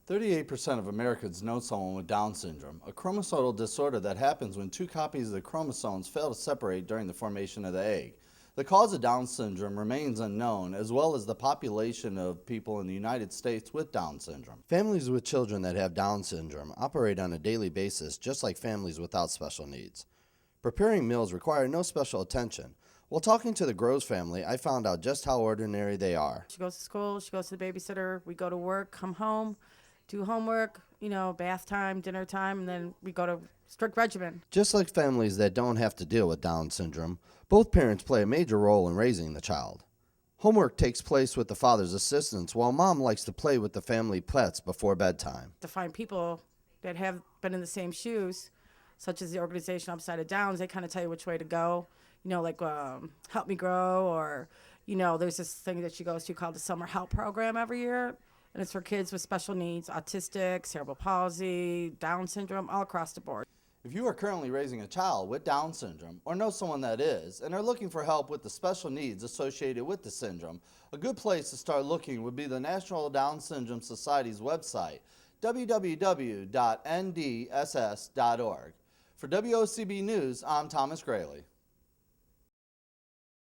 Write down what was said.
38% of Americans know someone with Down syndrome, a chromosomal disorder that happens when two copies of the chromosomes fail to separate during the formation of the egg. The cause of Down syndrome remains unknown, as well as the population of people in the United States with Down syndrome. Families with children that have Down syndrome operate on a daily basis just like families without special needs. Preparing meals require no special attention. While talking to the Groves family, I found out just how ordinary they are. She goes to school, she goes to the babysitter, we go to work, come home, do homework, bath time, dinner time, and then we go to strict regimen. Just like families that don't have to deal with Down syndrome, both parents play a major role in raising the child. Homework takes place with the father's assistance, while mom likes to play with the family pets before bedtime. To find people that have been in the same shoes, such as the organization Upside of Downs, they kind of tell you which way to go. Help Me Grow, or, there's this thing that she goes to called the Summer Help Program every year. And it's for kids with special needs, autistic, cerebral palsy, Down syndrome, all across the board. If you are currently raising a child with Down syndrome or know someone that is and are looking for help with the special needs associated with the syndrome, a good place to start looking would be the National Down Syndrome Society's website, www.ndss.org. For WOCB News, I'm Thomas Grayley.